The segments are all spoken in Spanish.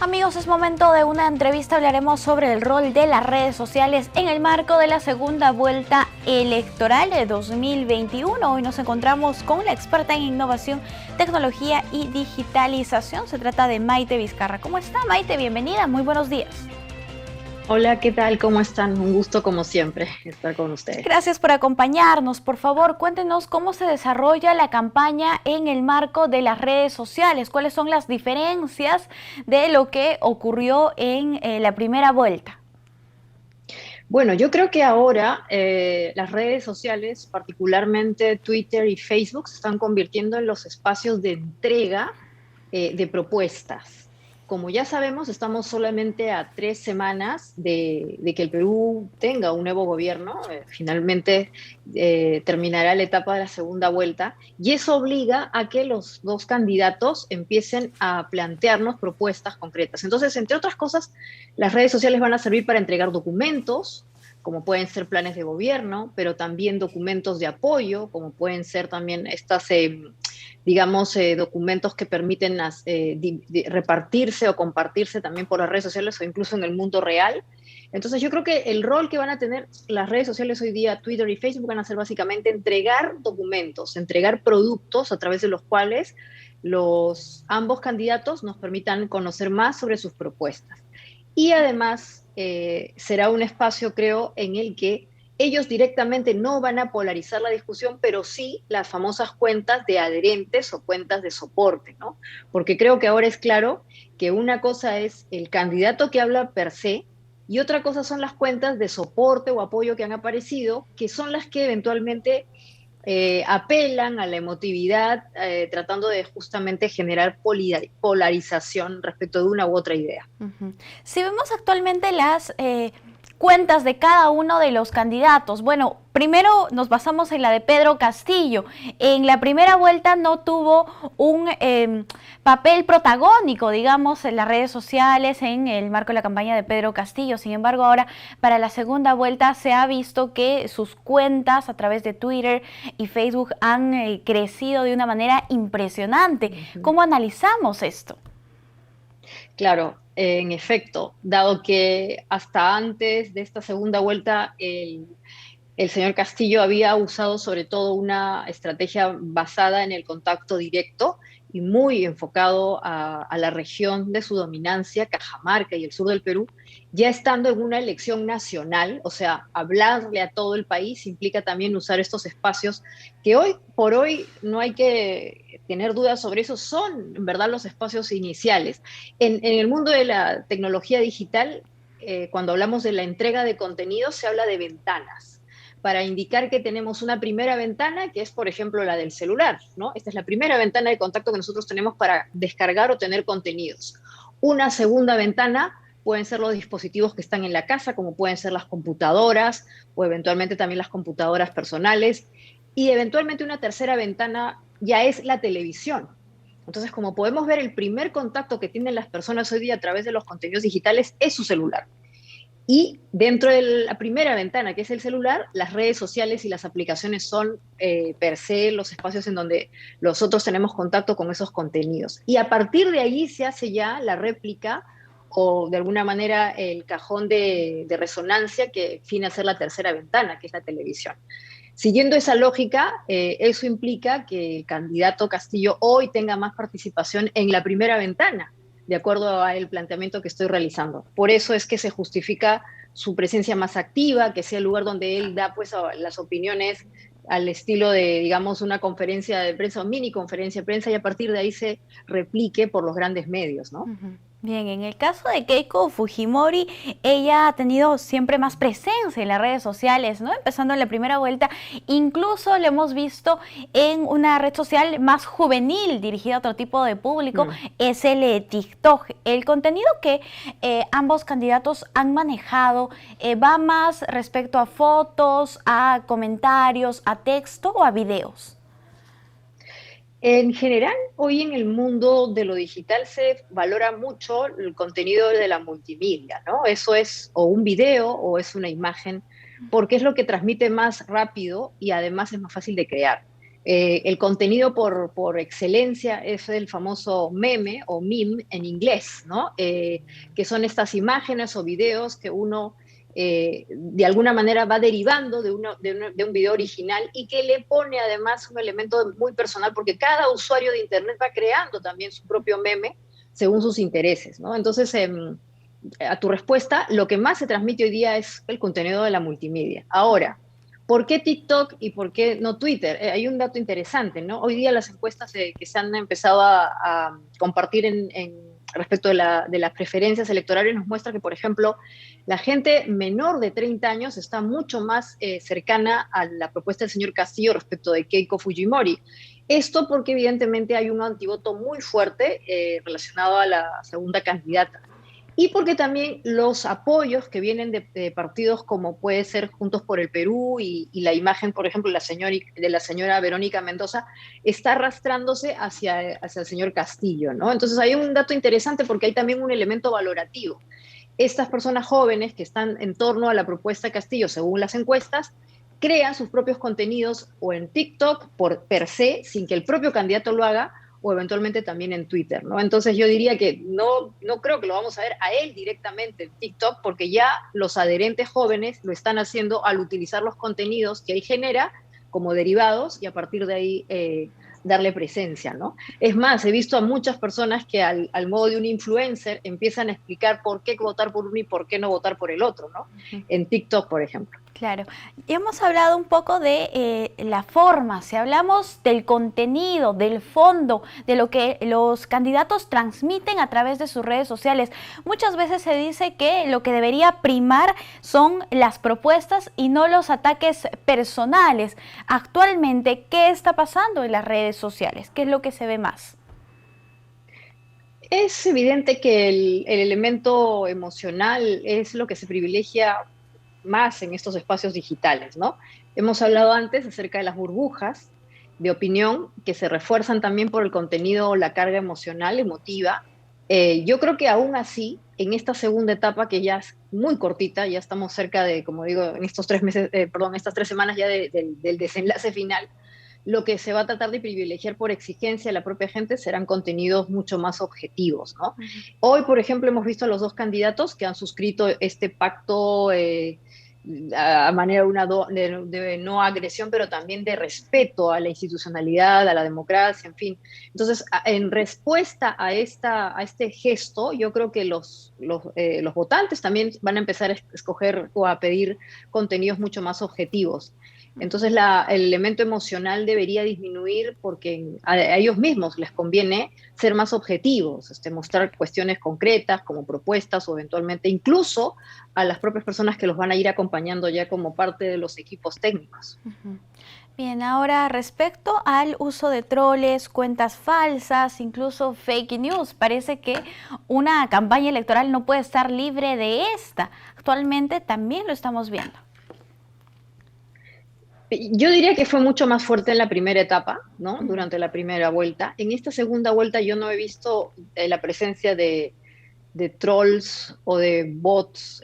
Amigos, es momento de una entrevista. Hablaremos sobre el rol de las redes sociales en el marco de la segunda vuelta electoral de 2021. Hoy nos encontramos con la experta en innovación, tecnología y digitalización. Se trata de Maite Vizcarra. ¿Cómo está, Maite? Bienvenida, muy buenos días. Hola, ¿qué tal? ¿Cómo están? Un gusto, como siempre, estar con ustedes. Gracias por acompañarnos. Por favor, cuéntenos cómo se desarrolla la campaña en el marco de las redes sociales. ¿Cuáles son las diferencias de lo que ocurrió en la primera vuelta? Bueno, yo creo que ahora las redes sociales, particularmente Twitter y Facebook, se están convirtiendo en los espacios de entrega de propuestas. Como ya sabemos, estamos solamente a 3 semanas de que el Perú tenga un nuevo gobierno. Finalmente terminará la etapa de la segunda vuelta y eso obliga a que los dos candidatos empiecen a plantearnos propuestas concretas. Entonces, entre otras cosas, las redes sociales van a servir para entregar documentos, como pueden ser planes de gobierno, pero también documentos de apoyo, como pueden ser también estas, digamos, documentos que permiten repartirse o compartirse también por las redes sociales o incluso en el mundo real. Entonces yo creo que el rol que van a tener las redes sociales hoy día, Twitter y Facebook, van a ser básicamente entregar documentos, entregar productos a través de los cuales ambos candidatos nos permitan conocer más sobre sus propuestas. Y además será un espacio, creo, en el que ellos directamente no van a polarizar la discusión, pero sí las famosas cuentas de adherentes o cuentas de soporte, ¿no? Porque creo que ahora es claro que una cosa es el candidato que habla per se y otra cosa son las cuentas de soporte o apoyo que han aparecido, que son las que eventualmente apelan a la emotividad, tratando de justamente generar polarización respecto de una u otra idea. Si vemos actualmente las cuentas de cada uno de los candidatos, bueno, primero nos basamos en la de Pedro Castillo. En la primera vuelta no tuvo un papel protagónico, digamos, en las redes sociales, en el marco de la campaña de Pedro Castillo. Sin embargo, ahora para la segunda vuelta se ha visto que sus cuentas a través de Twitter y Facebook han crecido de una manera impresionante. ¿Cómo analizamos esto? Claro, en efecto, dado que hasta antes de esta segunda vuelta el señor Castillo había usado sobre todo una estrategia basada en el contacto directo y muy enfocado a la región de su dominancia, Cajamarca y el sur del Perú, ya estando en una elección nacional, o sea, hablarle a todo el país implica también usar estos espacios que hoy por hoy no hay que tener dudas sobre eso, son en verdad los espacios iniciales. En el mundo de la tecnología digital, cuando hablamos de la entrega de contenido, se habla de ventanas para indicar que tenemos una primera ventana, que es, por ejemplo, la del celular, ¿no? Esta es la primera ventana de contacto que nosotros tenemos para descargar o tener contenidos. Una segunda ventana pueden ser los dispositivos que están en la casa, como pueden ser las computadoras o eventualmente también las computadoras personales. Y eventualmente una tercera ventana ya es la televisión. Entonces, como podemos ver, el primer contacto que tienen las personas hoy día a través de los contenidos digitales es su celular. Y dentro de la primera ventana, que es el celular, las redes sociales y las aplicaciones son per se los espacios en donde nosotros tenemos contacto con esos contenidos. Y a partir de ahí se hace ya la réplica o de alguna manera el cajón de resonancia que viene a ser la tercera ventana, que es la televisión. Siguiendo esa lógica, eso implica que el candidato Castillo hoy tenga más participación en la primera ventana, de acuerdo al planteamiento que estoy realizando. Por eso es que se justifica su presencia más activa, que sea el lugar donde él da pues las opiniones al estilo de, digamos, una conferencia de prensa o mini conferencia de prensa y a partir de ahí se replique por los grandes medios, ¿no? Bien, en el caso de Keiko Fujimori, ella ha tenido siempre más presencia en las redes sociales, ¿no? Empezando en la primera vuelta, incluso lo hemos visto en una red social más juvenil, dirigida a otro tipo de público, es el TikTok. El contenido que ambos candidatos han manejado va más respecto a fotos, a comentarios, a texto o a videos. En general, hoy en el mundo de lo digital se valora mucho el contenido de la multimedia, ¿no? Eso es o un video o es una imagen, porque es lo que transmite más rápido y además es más fácil de crear. El contenido por excelencia es el famoso meme o meme en inglés, ¿no? Que son estas imágenes o videos que uno de alguna manera va derivando de un video original y que le pone además un elemento muy personal, porque cada usuario de Internet va creando también su propio meme según sus intereses, ¿no? Entonces, a tu respuesta, lo que más se transmite hoy día es el contenido de la multimedia. Ahora, ¿por qué TikTok y por qué no Twitter? Hay un dato interesante, ¿no? Hoy día las encuestas que se han empezado a compartir respecto de las preferencias electorales nos muestra que, por ejemplo, la gente menor de 30 años está mucho más cercana a la propuesta del señor Castillo respecto de Keiko Fujimori. Esto porque evidentemente hay un antivoto muy fuerte relacionado a la segunda candidata. Y porque también los apoyos que vienen de partidos como puede ser Juntos por el Perú y la imagen, por ejemplo, de la señora Verónica Mendoza, está arrastrándose hacia el señor Castillo, ¿no? Entonces hay un dato interesante porque hay también un elemento valorativo. Estas personas jóvenes que están en torno a la propuesta de Castillo, según las encuestas, crean sus propios contenidos o en TikTok por per se, sin que el propio candidato lo haga, o eventualmente también en Twitter, ¿no? Entonces yo diría que no creo que lo vamos a ver a él directamente en TikTok, porque ya los adherentes jóvenes lo están haciendo al utilizar los contenidos que él genera como derivados y a partir de ahí darle presencia, ¿no? Es más, he visto a muchas personas que al modo de un influencer empiezan a explicar por qué votar por uno y por qué no votar por el otro, ¿no? En TikTok, por ejemplo. Claro, y hemos hablado un poco de la forma, si hablamos del contenido, del fondo, de lo que los candidatos transmiten a través de sus redes sociales. Muchas veces se dice que lo que debería primar son las propuestas y no los ataques personales. Actualmente, ¿qué está pasando en las redes sociales? ¿Qué es lo que se ve más? Es evidente que el elemento emocional es lo que se privilegia más en estos espacios digitales, ¿no? Hemos hablado antes acerca de las burbujas de opinión que se refuerzan también por el contenido o la carga emocional, emotiva. Yo creo que aún así, en esta segunda etapa que ya es muy cortita, ya estamos cerca de, como digo, en estos 3 meses, estas 3 semanas ya del desenlace final, lo que se va a tratar de privilegiar por exigencia de la propia gente serán contenidos mucho más objetivos, ¿no? Hoy, por ejemplo, hemos visto a los dos candidatos que han suscrito este pacto a manera de no agresión, pero también de respeto a la institucionalidad, a la democracia, en fin. Entonces, en respuesta a este gesto, yo creo que los votantes también van a empezar a escoger o a pedir contenidos mucho más objetivos. Entonces el elemento emocional debería disminuir porque a ellos mismos les conviene ser más objetivos, mostrar cuestiones concretas como propuestas o eventualmente incluso a las propias personas que los van a ir acompañando ya como parte de los equipos técnicos. Bien, ahora respecto al uso de troles, cuentas falsas, incluso fake news, parece que una campaña electoral no puede estar libre de esta. Actualmente también lo estamos viendo. Yo diría que fue mucho más fuerte en la primera etapa, ¿no? Durante la primera vuelta. En esta segunda vuelta yo no he visto la presencia de trolls o de bots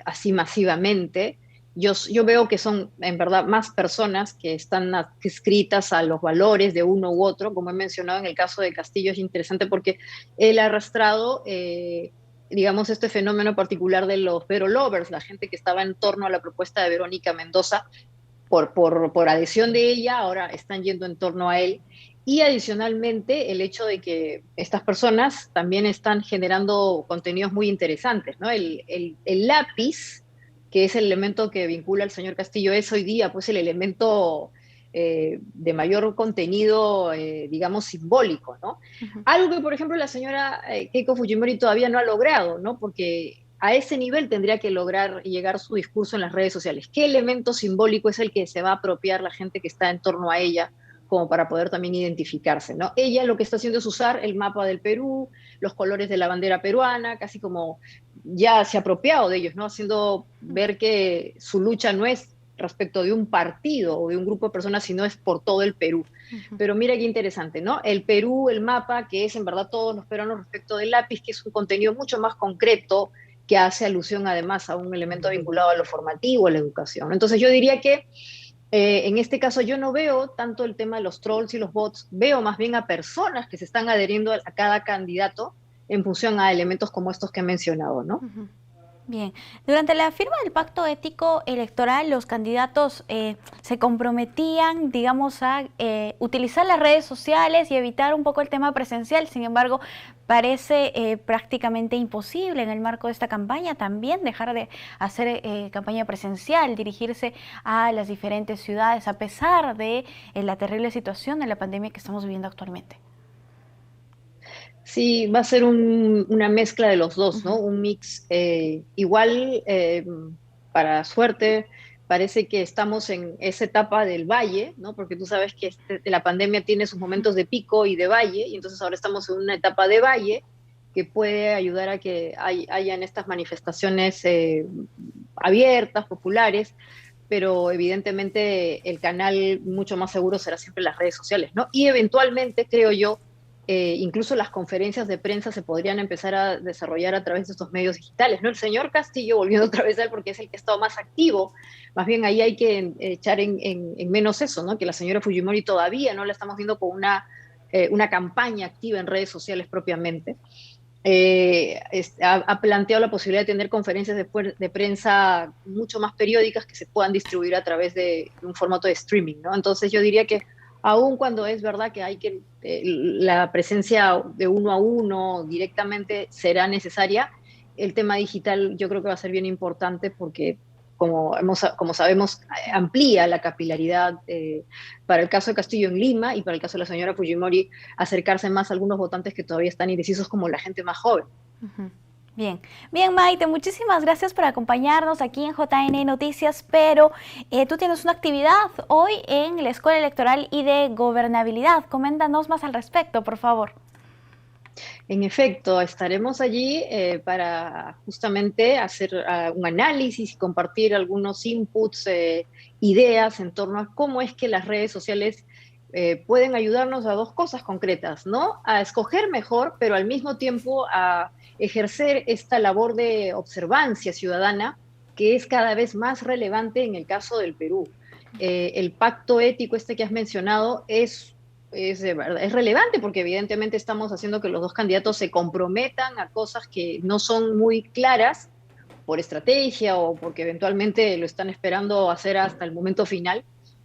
así masivamente. Yo veo que son en verdad más personas que están adscritas a los valores de uno u otro. Como he mencionado en el caso de Castillo es interesante porque él ha arrastrado digamos, este fenómeno particular de los Vero Lovers, la gente que estaba en torno a la propuesta de Verónica Mendoza, por adhesión de ella, ahora están yendo en torno a él. Y adicionalmente el hecho de que estas personas también están generando contenidos muy interesantes, ¿no? El lápiz, que es el elemento que vincula al señor Castillo, es hoy día pues el elemento de mayor contenido, digamos, simbólico, ¿no? Algo que, por ejemplo, la señora Keiko Fujimori todavía no ha logrado, ¿no? Porque a ese nivel tendría que lograr llegar su discurso en las redes sociales. ¿Qué elemento simbólico es el que se va a apropiar la gente que está en torno a ella como para poder también identificarse, ¿no? Ella lo que está haciendo es usar el mapa del Perú, los colores de la bandera peruana, casi como ya se ha apropiado de ellos, ¿no? Haciendo ver que su lucha no es respecto de un partido o de un grupo de personas, sino es por todo el Perú. Pero mira qué interesante, ¿no? El Perú, el mapa, que es en verdad todos los peruanos respecto del lápiz, que es un contenido mucho más concreto, que hace alusión además a un elemento vinculado a lo formativo, a la educación. Entonces yo diría que En este caso yo no veo tanto el tema de los trolls y los bots, veo más bien a personas que se están adheriendo a cada candidato en función a elementos como estos que he mencionado, ¿no? Ujú. Bien, durante la firma del pacto ético electoral, los candidatos se comprometían, digamos, a utilizar las redes sociales y evitar un poco el tema presencial. Sin embargo, parece prácticamente imposible en el marco de esta campaña también dejar de hacer campaña presencial, dirigirse a las diferentes ciudades, a pesar de la terrible situación de la pandemia que estamos viviendo actualmente. Sí, va a ser una mezcla de los dos, ¿no? Ujú. Un mix igual, para suerte, parece que estamos en esa etapa del valle, ¿no? Porque tú sabes que la pandemia tiene sus momentos de pico y de valle, y entonces ahora estamos en una etapa de valle que puede ayudar a que hayan estas manifestaciones abiertas, populares, pero evidentemente el canal mucho más seguro será siempre las redes sociales, ¿no? Y eventualmente, creo yo, incluso las conferencias de prensa se podrían empezar a desarrollar a través de estos medios digitales, ¿no? El señor Castillo, volviendo otra vez a él, porque es el que ha estado más activo, más bien ahí hay que echar en menos eso, ¿no? Que la señora Fujimori todavía no la estamos viendo con una campaña activa en redes sociales propiamente. Ha planteado la posibilidad de tener conferencias de prensa mucho más periódicas que se puedan distribuir a través de un formato de streaming, ¿no? Entonces yo diría que aun cuando es verdad que la presencia de uno a uno directamente será necesaria, el tema digital yo creo que va a ser bien importante porque como sabemos, amplía la capilaridad para el caso de Castillo en Lima y para el caso de la señora Fujimori acercarse más a algunos votantes que todavía están indecisos como la gente más joven. Ujú. Bien, bien Maite, muchísimas gracias por acompañarnos aquí en JN Noticias, pero tú tienes una actividad hoy en la Escuela Electoral y de Gobernabilidad. Coméntanos más al respecto, por favor. En efecto, estaremos allí para justamente hacer un análisis y compartir algunos inputs, ideas en torno a cómo es que las redes sociales pueden ayudarnos a dos cosas concretas, ¿no? A escoger mejor, pero al mismo tiempo a ejercer esta labor de observancia ciudadana que es cada vez más relevante en el caso del Perú. El pacto ético este que has mencionado de verdad, es relevante porque evidentemente estamos haciendo que los dos candidatos se comprometan a cosas que no son muy claras por estrategia o porque eventualmente lo están esperando hacer hasta el momento final.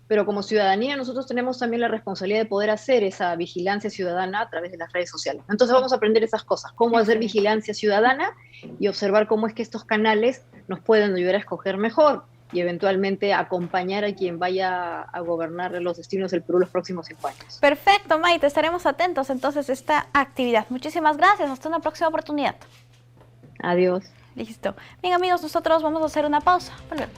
Pero como ciudadanía nosotros tenemos también la responsabilidad de poder hacer esa vigilancia ciudadana a través de las redes sociales. Entonces vamos a aprender esas cosas, cómo hacer Excelente. vigilancia ciudadana y observar cómo es que estos canales nos pueden ayudar a escoger mejor y eventualmente acompañar a quien vaya a gobernar los destinos del Perú los próximos 5 años. Perfecto, Maite, estaremos atentos entonces a esta actividad. Muchísimas gracias, hasta una próxima oportunidad. Adiós. Listo. Bien amigos, nosotros vamos a hacer una pausa. Volvemos.